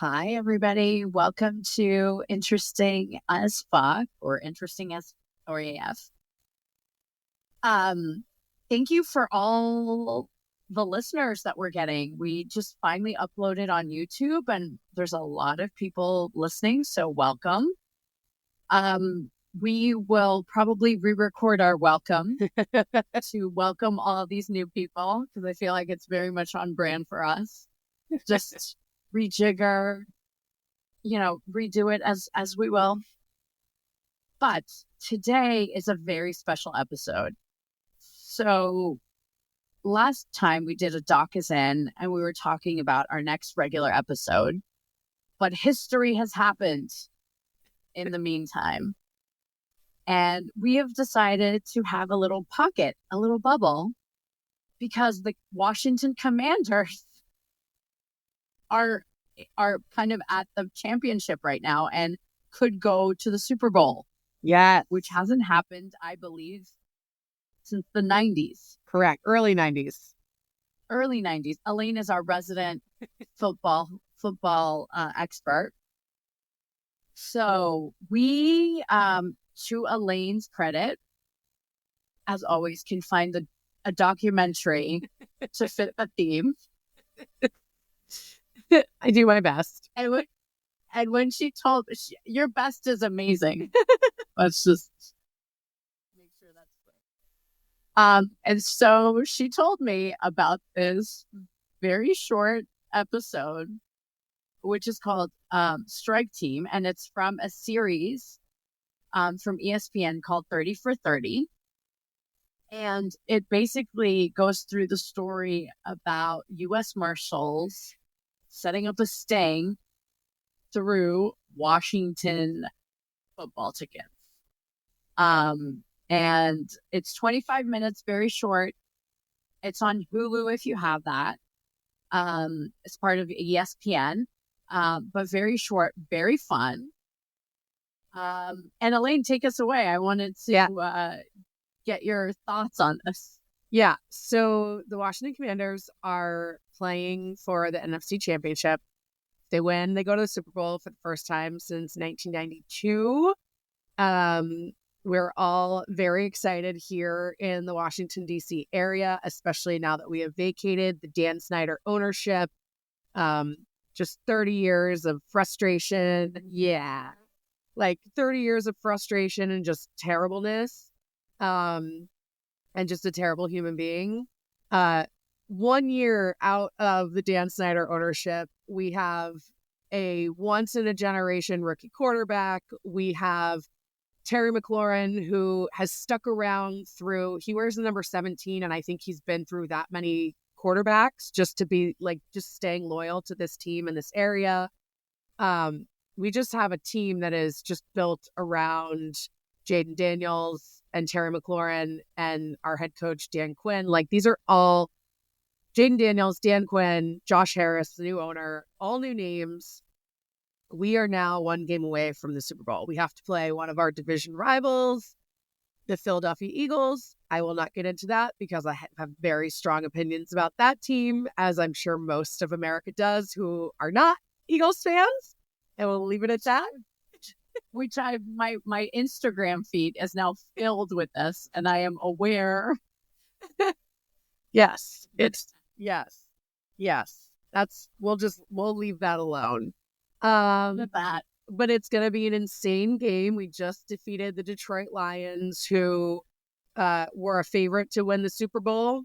Hi, everybody. Welcome to Interesting as Fuck or Interesting as or AF. Um, Thank you for all the listeners that we're getting. We just finally uploaded on YouTube and there's a lot of people listening, so welcome. We will probably re-record our welcome to welcome all these new people because I feel like it's very much on brand for us. Just rejigger, redo it as we will. But today is a very special episode. So last time we did a doc is in and we were talking about our next regular episode, but history has happened in the meantime. And we have decided to have a little pocket, a little bubble, because the Washington Commanders are kind of at the championship right now and could go to the Super Bowl. Yeah. Which hasn't happened, I believe, since the 90s. Correct. Early 90s. Early 90s. Elaine is our resident football expert. So we, to Elaine's credit, as always, can find a documentary to fit the theme. I do my best. And when she told your best is amazing. Let's just make sure that's clear. And so she told me about this very short episode, which is called Strike Team, and it's from a series from ESPN called 30 for 30. And it basically goes through the story about U.S. Marshals setting up a sting through Washington football tickets. And it's 25 minutes, very short. It's on Hulu if you have that. It's part of ESPN, but very short, very fun. And Elaine, take us away. I wanted to get your thoughts on this. Yeah. So the Washington Commanders are playing for the NFC Championship. If they win, they go to the Super Bowl for the first time since 1992. We're all very excited here in the Washington, D.C. area, especially now that we have vacated the Dan Snyder ownership. Just 30 years of frustration. Yeah. Like 30 years of frustration and just terribleness. And just a terrible human being. 1 year out of the Dan Snyder ownership, we have a once-in-a-generation rookie quarterback. We have Terry McLaurin, who has stuck around through, he wears the number 17, and I think he's been through that many quarterbacks just to be like, just staying loyal to this team in this area. We just have a team that is just built around Jaden Daniels and Terry McLaurin and our head coach, Dan Quinn. Like, these are all Jaden Daniels, Dan Quinn, Josh Harris, the new owner, all new names. We are now one game away from the Super Bowl. We have to play one of our division rivals, the Philadelphia Eagles. I will not get into that because I have very strong opinions about that team, as I'm sure most of America does who are not Eagles fans. And we'll leave it at that. Which my Instagram feed is now filled with this, and I am aware. Yes. We'll leave that alone. But it's going to be an insane game. We just defeated the Detroit Lions, who were a favorite to win the Super Bowl.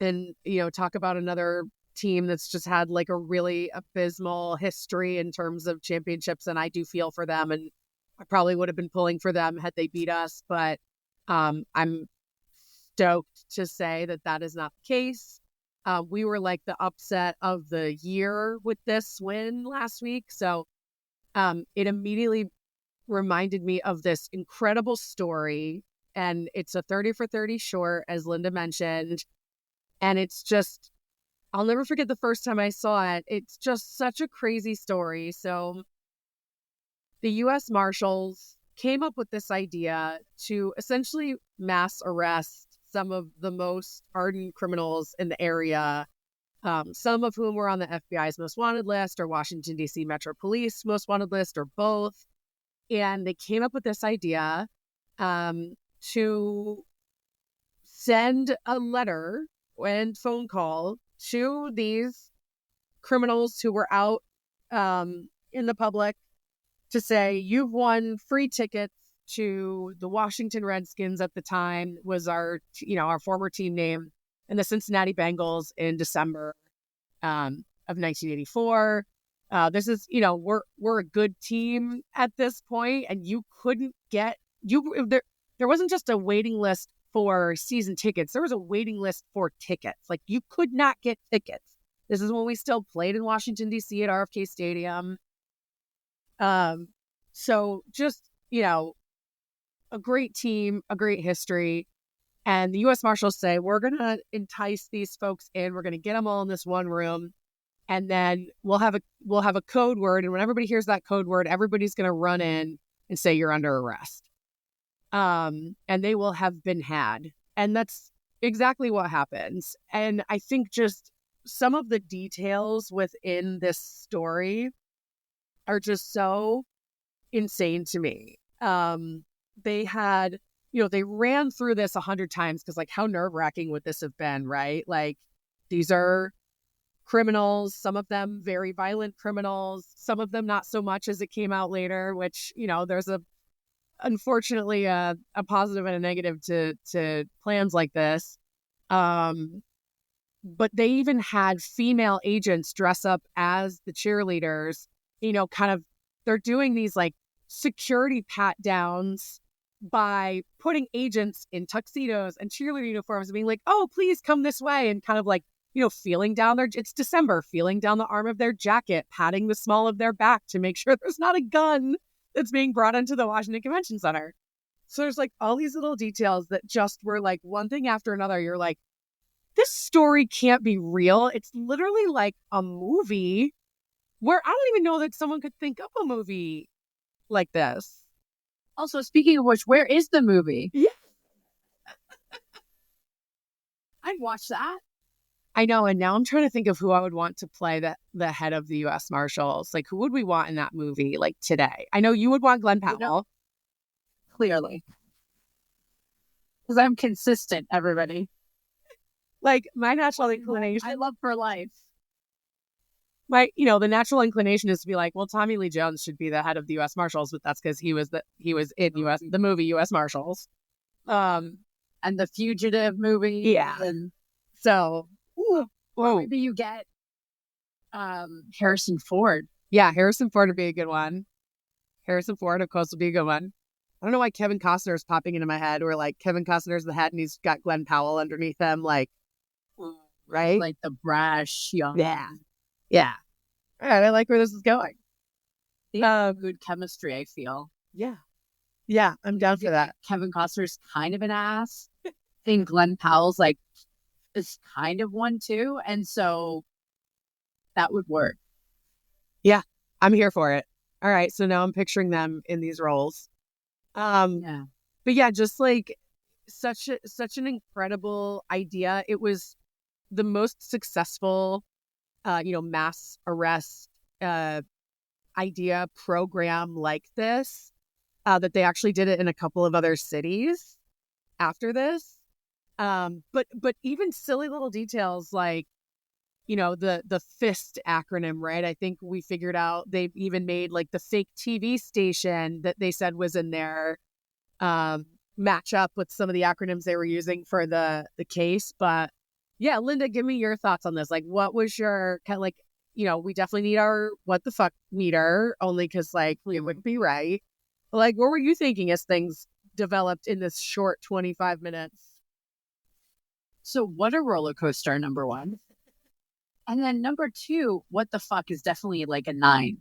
And, talk about another team that's just had like a really abysmal history in terms of championships. And I do feel for them, and I probably would have been pulling for them had they beat us. But I'm stoked to say that is not the case. We were like the upset of the year with this win last week. So it immediately reminded me of this incredible story. And it's a 30 for 30 short, as Linda mentioned. And it's just, I'll never forget the first time I saw it. It's just such a crazy story. So the U.S. Marshals came up with this idea to essentially mass arrest some of the most hardened criminals in the area some of whom were on the FBI's most wanted list or Washington, D.C. Metro Police most wanted list or both. And they came up with this idea to send a letter and phone call to these criminals who were out in the public to say, you've won free tickets to the Washington Redskins at the time was our former team name, and the Cincinnati Bengals in December of 1984. This is, we're a good team at this point, and you couldn't get there wasn't just a waiting list for season tickets. There was a waiting list for tickets. Like, you could not get tickets. This is when we still played in Washington, D.C. at RFK Stadium. So just, a great team, a great history. And the U.S. Marshals say, we're going to entice these folks in. We're going to get them all in this one room. And then we'll have a code word. And when everybody hears that code word, everybody's going to run in and say, you're under arrest. And they will have been had. And that's exactly what happens. And I think just some of the details within this story are just so insane to me. They had, they ran through this 100 times because, like, how nerve-wracking would this have been, right? Like, these are criminals, some of them very violent criminals, some of them not so much as it came out later, which, there's unfortunately a positive and a negative to plans like this. But they even had female agents dress up as the cheerleaders, they're doing these like security pat downs by putting agents in tuxedos and cheerleader uniforms and being like, oh, please come this way. And kind of like, feeling down it's December, feeling down the arm of their jacket, patting the small of their back to make sure there's not a gun that's being brought into the Washington Convention Center. So there's like all these little details that just were like one thing after another. You're like, this story can't be real. It's literally like a movie where I don't even know that someone could think up a movie like this. Also, speaking of which, where is the movie? Yeah. I'd watch that. I know. And now I'm trying to think of who I would want to play the head of the U.S. Marshals. Like, who would we want in that movie, like, today? I know you would want Glenn Powell. Clearly. Because I'm consistent, everybody. Like, my natural inclination. I love for life. The natural inclination is to be like, well, Tommy Lee Jones should be the head of the U.S. Marshals, but that's because he was in the movie U.S. Marshals. And the Fugitive movie. Yeah. And so, maybe you get Harrison Ford. Yeah, Harrison Ford would be a good one. Harrison Ford, of course, would be a good one. I don't know why Kevin Costner is popping into my head, where like Kevin Costner's the head and he's got Glenn Powell underneath him, like, right? Like the brash young. Yeah. All right, I like where this is going. Good chemistry, I feel. Yeah, I'm down for that. Kevin Costner's kind of an ass. I think Glenn Powell's like is kind of one too, and so that would work. Yeah, I'm here for it. All right, so now I'm picturing them in these roles. But yeah, just like such an incredible idea. It was the most successful, mass arrest idea program like this. That they actually did it in a couple of other cities after this. But even silly little details like, the FIST acronym, right? I think we figured out they've even made like the fake TV station that they said was in there match up with some of the acronyms they were using for the case. But yeah, Linda, give me your thoughts on this. Like, what was your kind of like, we definitely need our what the fuck meter, only because like it wouldn't be right. Like, what were you thinking as things developed in this short 25 minutes? So what a roller coaster, number one. And then number two, what the fuck is definitely like a 9.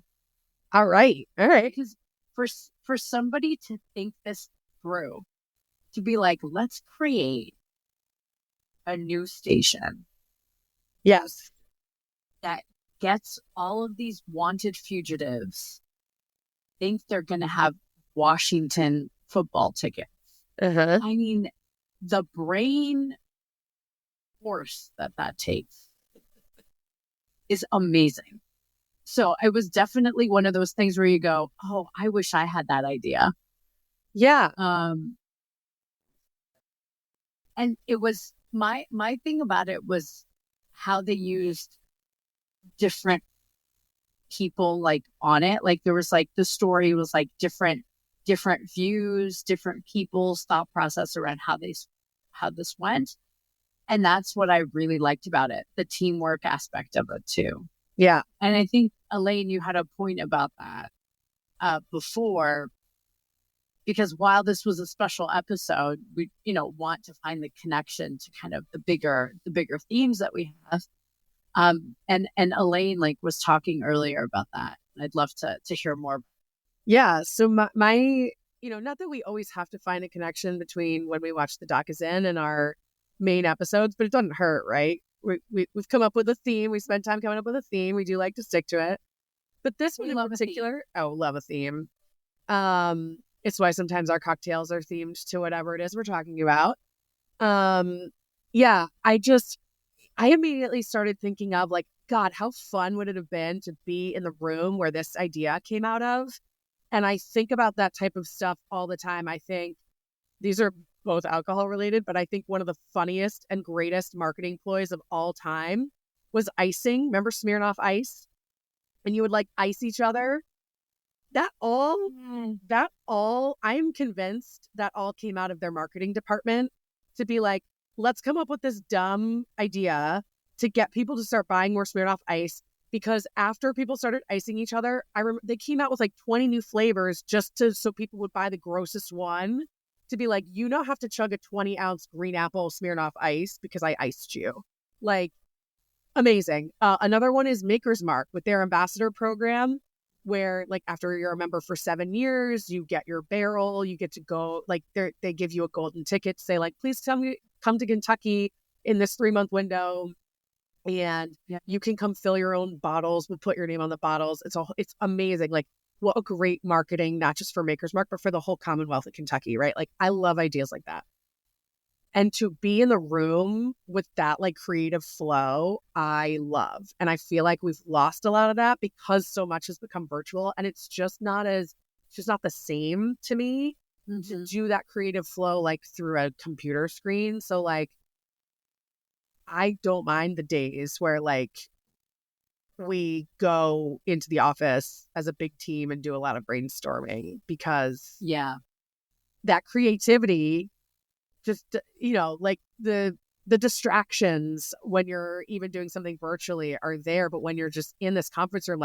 All right. Because for somebody to think this through, to be like, let's create a new station. Yes. That gets all of these wanted fugitives think they're going to have Washington football tickets. Uh-huh. I mean, the brain force that takes. is amazing. So it was definitely one of those things where you go, oh, I wish I had that idea. Yeah. And it was my thing about it was how they used different people like on it. Like there was like the story was like different views, different people's thought process around how this went. And that's what I really liked about it, the teamwork aspect of it too. Yeah. And I think, Elaine, you had a point about that before, because while this was a special episode, we, want to find the connection to kind of the bigger themes that we have. And Elaine was talking earlier about that. I'd love to hear more. Yeah. So my not that we always have to find a connection between when we watch the Doc Is In and our main episodes, but it doesn't hurt, right? We've come up with a theme. We spend time coming up with a theme. We do like to stick to it. But this one in particular, love a theme. It's why sometimes our cocktails are themed to whatever it is we're talking about. Yeah, I immediately started thinking of God, how fun would it have been to be in the room where this idea came out of? And I think about that type of stuff all the time. I think these are both alcohol related, but I think one of the funniest and greatest marketing ploys of all time was icing. Remember Smirnoff Ice? And you would ice each other. I'm convinced that all came out of their marketing department to be like, let's come up with this dumb idea to get people to start buying more Smirnoff Ice. Because after people started icing each other, I remember they came out with 20 new flavors so people would buy the grossest one to be like, you don't have to chug a 20-ounce green apple Smirnoff Ice because I iced you. Amazing. Another one is Maker's Mark with their ambassador program, where after you're a member for 7 years, you get your barrel, you get to go, they give you a golden ticket to say please come to Kentucky in this 3-month window. And you can come fill your own bottles. We'll put your name on the bottles. It's amazing. What a great marketing, not just for Maker's Mark, but for the whole Commonwealth of Kentucky, right? I love ideas like that. And to be in the room with that creative flow, I love. And I feel like we've lost a lot of that because so much has become virtual, and it's just not the same to me to do that creative flow through a computer screen. So I don't mind the days where we go into the office as a big team and do a lot of brainstorming, because that creativity just, the distractions when you're even doing something virtually are there. But when you're just in this conference room,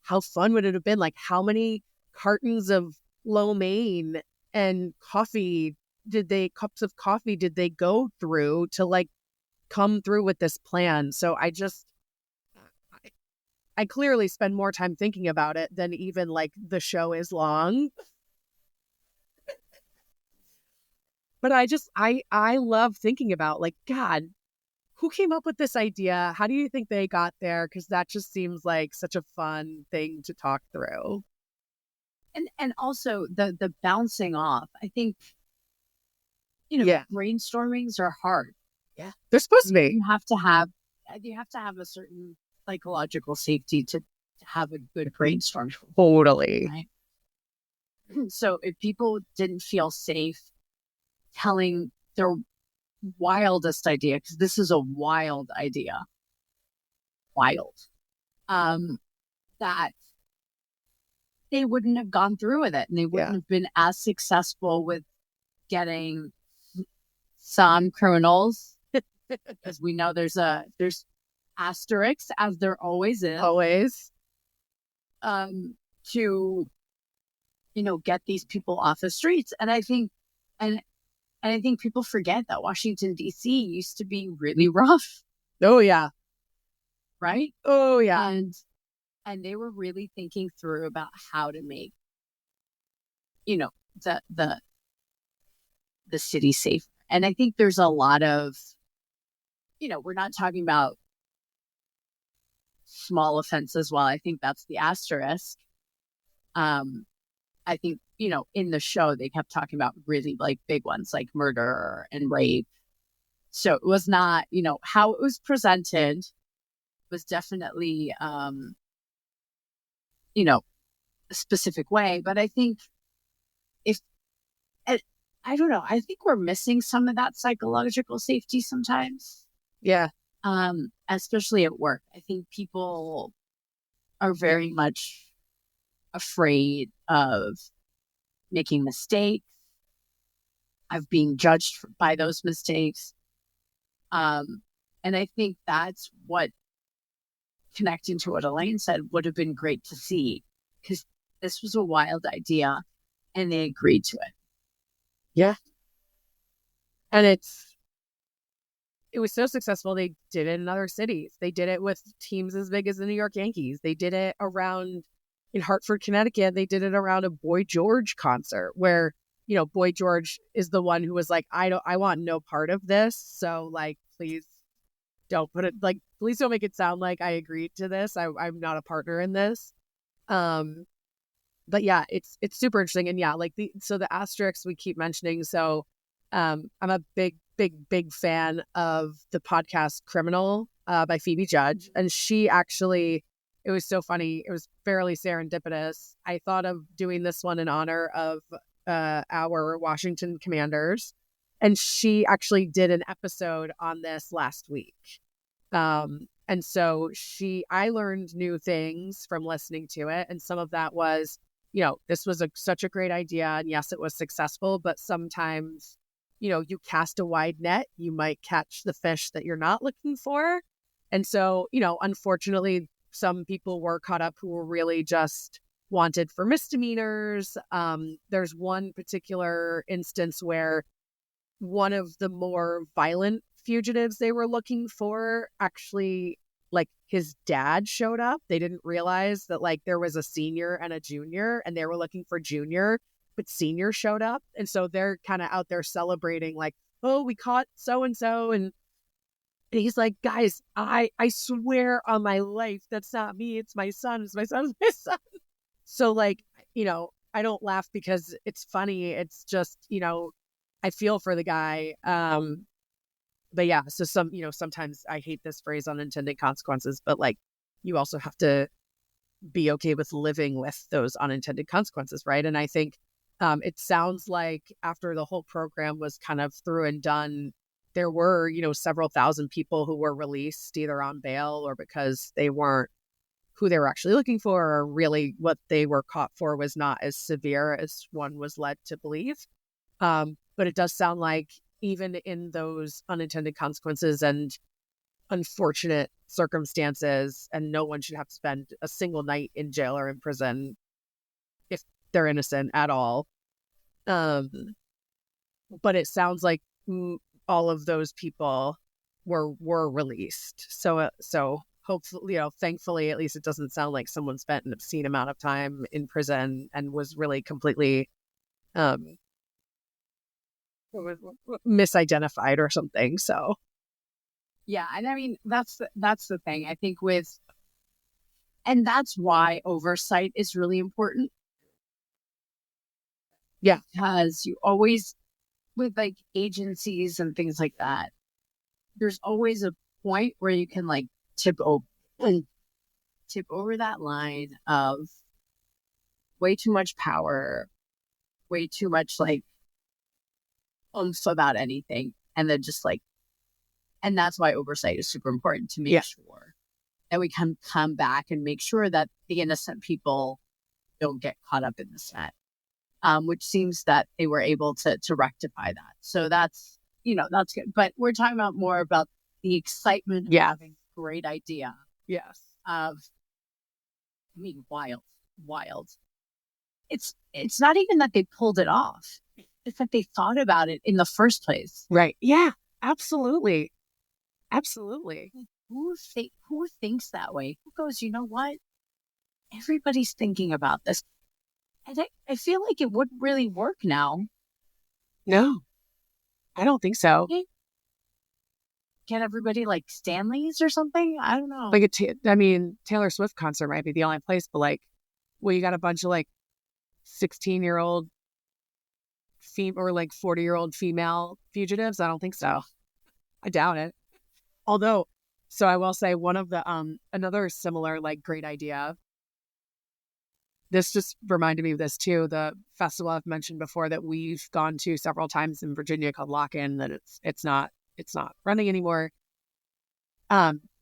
how fun would it have been? How many cartons of lo mein and cups of coffee did they go through to come through with this plan? So I clearly spend more time thinking about it than even the show is long. But I love thinking about God, who came up with this idea? How do you think they got there? Because that just seems like such a fun thing to talk through. And also the bouncing off. I think, brainstormings are hard. Yeah, they're supposed to be. You have to have a certain psychological safety to have a good brainstorm. Totally. Right? So if people didn't feel safe telling their wildest idea, because this is a wild idea, that they wouldn't have gone through with it, and they wouldn't have been as successful with getting some criminals, because we know there's asterisks, as there always is, to get these people off the streets. And I think people forget that Washington, D.C. used to be really rough. Oh, yeah. Right? Oh, yeah. And they were really thinking through about how to make, the city safer. And I think there's a lot of, we're not talking about small offenses. Well, I think that's the asterisk. I think, in the show, they kept talking about really big ones like murder and rape. So it was not, how it was presented was definitely, you know, a specific way. But I think if, I I don't know, I think we're missing some of that psychological safety sometimes, Yeah. especially at work. I think people are very much afraid of making mistakes, of being judged by those mistakes. Um, and I think that's what, connecting to what Elaine said, would have been great to see, because this was a wild idea and they agreed to it. Yeah. And it was so successful. They did it in other cities. They did it with teams as big as the New York Yankees. They did it around in Hartford, Connecticut. They did it around a Boy George concert where, Boy George is the one who was like, I want no part of this. So like, please don't put it like, please don't make it sound like I agreed to this. I'm not a partner in this. But yeah, it's super interesting. And yeah, like the asterisks we keep mentioning. So I'm a big fan of the podcast Criminal by Phoebe Judge. And she actually, it was so funny. It was fairly serendipitous. I thought of doing this one in honor of our Washington Commanders. And she actually did an episode on this last week. And so I learned new things from listening to it. And some of that was, this was such a great idea. And yes, it was successful, but sometimes, you cast a wide net, you might catch the fish that you're not looking for. And so, unfortunately, some people were caught up who were really just wanted for misdemeanors. There's one particular instance where one of the more violent fugitives they were looking for, actually, like, his dad showed up. They didn't realize that like there was a senior and a junior, and they were looking for junior, but senior showed up. And so they're kind of out there celebrating like, oh, we caught so and so. And he's like, guys, I swear on my life, that's not me. It's my son. It's my son. It's my son. So like, I don't laugh because it's funny. It's just, I feel for the guy. But yeah, so sometimes I hate this phrase unintended consequences, but like you also have to be okay with living with those unintended consequences, right? And I think it sounds like after the whole program was kind of through and done, there were, several thousand people who were released either on bail or because they weren't who they were actually looking for, or really what they were caught for was not as severe as one was led to believe. But it does sound like even in those unintended consequences and unfortunate circumstances, and no one should have to spend a single night in jail or in prison if they're innocent at all. But it sounds like all of those people were released. So hopefully, thankfully, at least it doesn't sound like someone spent an obscene amount of time in prison and was really completely misidentified or something. So Yeah, and I mean that's the thing. I think and that's why oversight is really important. Yeah, because you always, with like agencies and things like that, there's always a point where you can like tip over that line of way too much power, way too much like oomph about anything, and then just like, and that's why oversight is super important, to make sure that we can come back and make sure that the innocent people don't get caught up in this net, which seems that they were able to rectify that. So that's, that's good. But we're talking about more about the excitement of having a great idea. Yes. I mean, wild. It's not even that they pulled it off. It's that they thought about it in the first place. Right. Yeah, absolutely. Absolutely. Who thinks that way? Who goes, you know what? Everybody's thinking about this. And I feel like it wouldn't really work now. No, I don't think so. Get everybody like Stanley's or something? I don't know. Like Taylor Swift concert might be the only place, but like, well, you got a bunch of like 16-year-old or like 40-year-old female fugitives. I don't think so. I doubt it. Although So I will say one of the another similar like great idea. This just reminded me of this too. The festival I've mentioned before that we've gone to several times in Virginia called Lock-In, that it's not running anymore.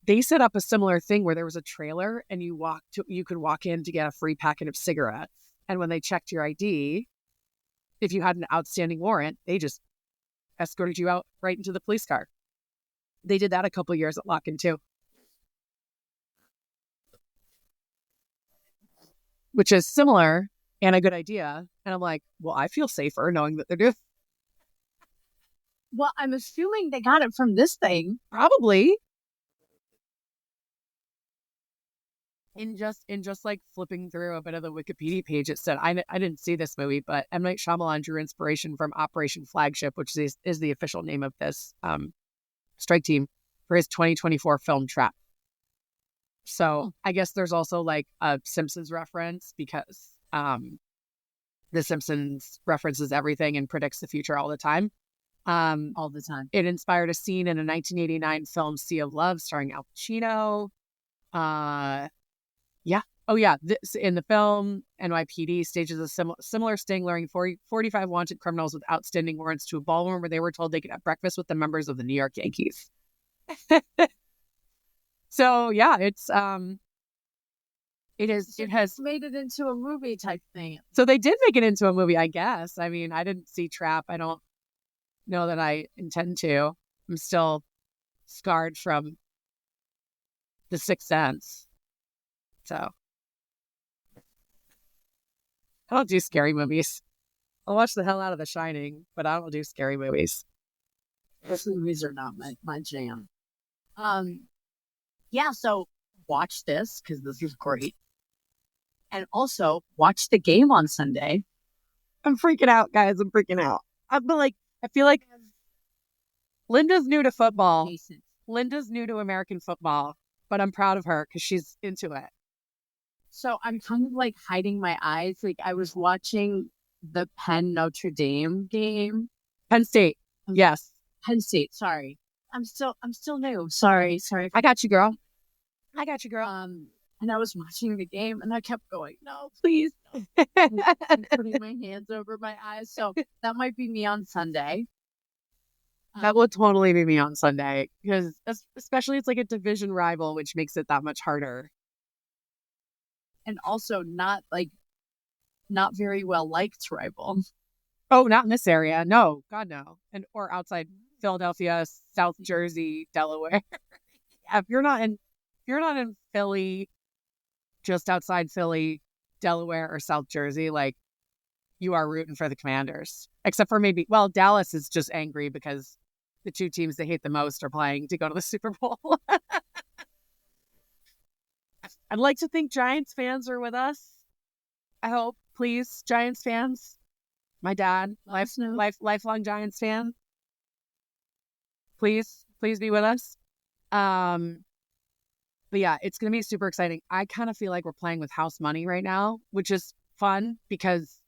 They set up a similar thing where there was a trailer and you could walk in to get a free packet of cigarettes. And when they checked your ID, if you had an outstanding warrant, they just escorted you out right into the police car. They did that a couple of years at Lock-In too, which is similar and a good idea. And I'm like, well, I feel safer knowing that they're doing. Well, I'm assuming they got it from this thing. Probably. In just like flipping through a bit of the Wikipedia page, it said, I didn't see this movie, but M. Night Shyamalan drew inspiration from Operation Flagship, which is the official name of this strike team, for his 2024 film Trap. So I guess there's also like a Simpsons reference because The Simpsons references everything and predicts the future all the time. All the time. It inspired a scene in a 1989 film, Sea of Love, starring Al Pacino. Yeah. Oh, yeah. This, in the film, NYPD stages a similar sting, luring 45 wanted criminals with outstanding warrants to a ballroom where they were told they could have breakfast with the members of the New York Yankees. So, yeah, it has made it into a movie type thing. So they did make it into a movie, I guess. I mean, I didn't see Trap. I don't know that I intend to. I'm still scarred from The Sixth Sense. So I don't do scary movies. I'll watch the hell out of The Shining, but I don't do scary movies. Those movies are not my jam. Yeah, so watch this because this is great. And also watch the game on Sunday. I'm freaking out, guys. I'm freaking out. I feel like Linda's new to football. Linda's new to American football, but I'm proud of her because she's into it. So I'm kind of like hiding my eyes. Like I was watching the Penn Notre Dame game. Penn State. Yes. Penn State. Sorry. I'm still new. Sorry. I got you, girl. And I was watching the game and I kept going, no, please. No. And putting my hands over my eyes. So that might be me on Sunday. That will totally be me on Sunday because especially it's like a division rival, which makes it that much harder. And also not very well liked rival. Oh, not in this area. No, God, no. Or outside Philadelphia, South Jersey, Delaware. Yeah, if you're not in Philly, just outside Philly, Delaware, or South Jersey, like you are rooting for the Commanders. Except for Dallas is just angry because the two teams they hate the most are playing to go to the Super Bowl. I'd like to think Giants fans are with us. I hope, please, Giants fans. My dad, lifelong Giants fan. Please be with us. But yeah, it's going to be super exciting. I kind of feel like we're playing with house money right now, which is fun because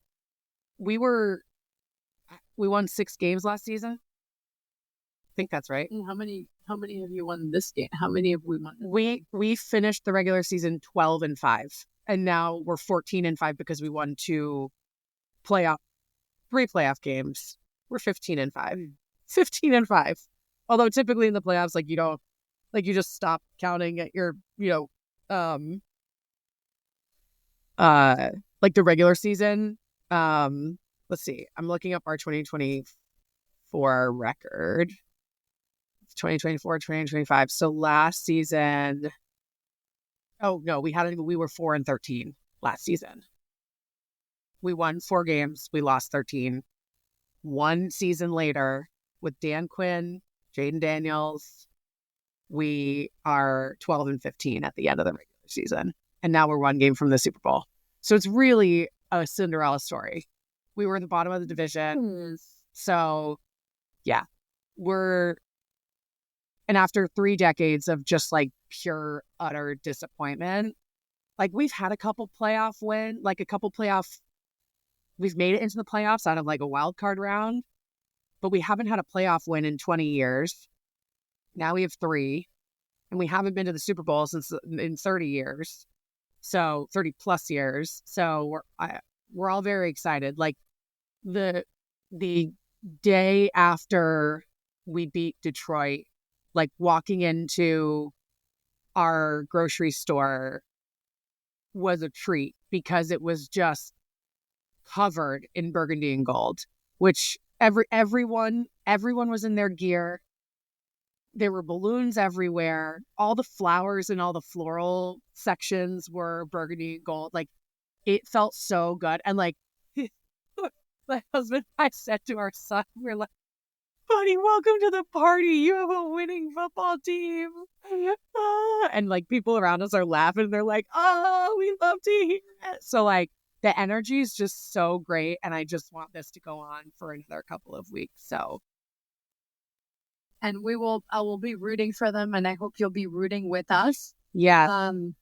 we won 6 games last season. I think that's right. And how many have you won this game? How many have we won? We finished the regular season 12-5, and now we're 14-5 because we won 3 playoff games. We're 15-5. 15-5. Although typically in the playoffs, like you just stop counting at your, like the regular season. Let's see. I'm looking up our 2024 record. 2024, 2025. So last season, we were 4-13 last season. We won 4 games. We lost 13. 1 season later with Dan Quinn, Jaden Daniels, we are 12-15 at the end of the regular season. And now we're 1 game from the Super Bowl. So it's really a Cinderella story. We were at the bottom of the division. So yeah, and after 3 decades of just like pure, utter disappointment, like we've had a couple playoff we've made it into the playoffs out of like a wild card round, but we haven't had a playoff win in 20 years. Now we have 3. and we haven't been to the Super Bowl since in 30 years. So 30 plus years. So we're all very excited. Like the day after we beat Detroit, like walking into our grocery store was a treat because it was just covered in burgundy and gold, which everyone was in their gear. There were balloons everywhere. All the flowers and all the floral sections were burgundy and gold. Like, it felt so good. And like, my husband and I said to our son, we're like, buddy, welcome to the party. You have a winning football team. And like, people around us are laughing. They're like, oh, we love to hear it. So like, the energy is just so great. And I just want this to go on for another couple of weeks. So. And I will be rooting for them, and I hope you'll be rooting with us. Yeah. I am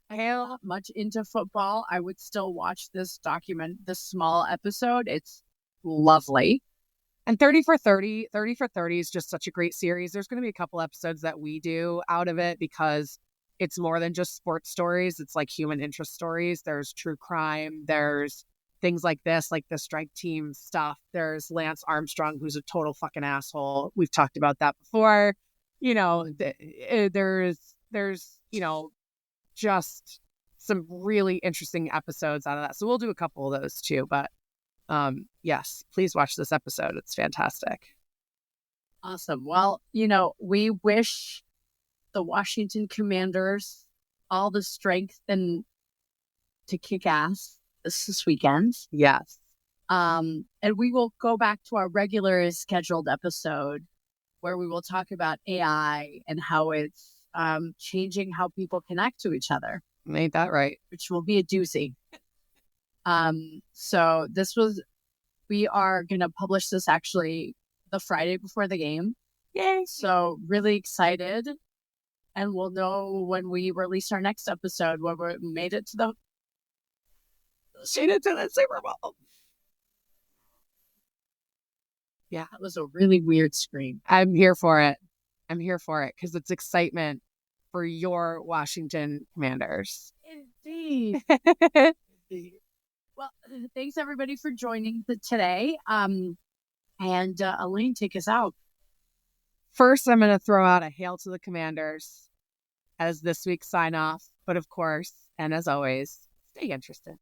not much into football. I would still watch this small episode. It's lovely. And 30 for 30 is just such a great series. There's going to be a couple episodes that we do out of it because it's more than just sports stories. It's like human interest stories. There's true crime. There's things like this, like the strike team stuff. There's Lance Armstrong, who's a total fucking asshole. We've talked about that before. You know, there's, you know, just some really interesting episodes out of that. So we'll do a couple of those too. But yes, please watch this episode. It's fantastic. Awesome. Well, you know, we wish the Washington Commanders all the strength and to kick ass this weekend. Yes. And we will go back to our regular scheduled episode where we will talk about AI and how it's changing how people connect to each other. Ain't that right? Which will be a doozy. So we are going to publish this actually the Friday before the game. Yay. So really excited. And we'll know when we release our next episode when we made it to the Super Bowl. Yeah, that was a really weird scream. I'm here for it because it's excitement for your Washington Commanders. Indeed. Well, thanks everybody for joining today. And Elaine, take us out. First, I'm going to throw out a hail to the Commanders as this week's sign off. But of course, and as always, stay interested.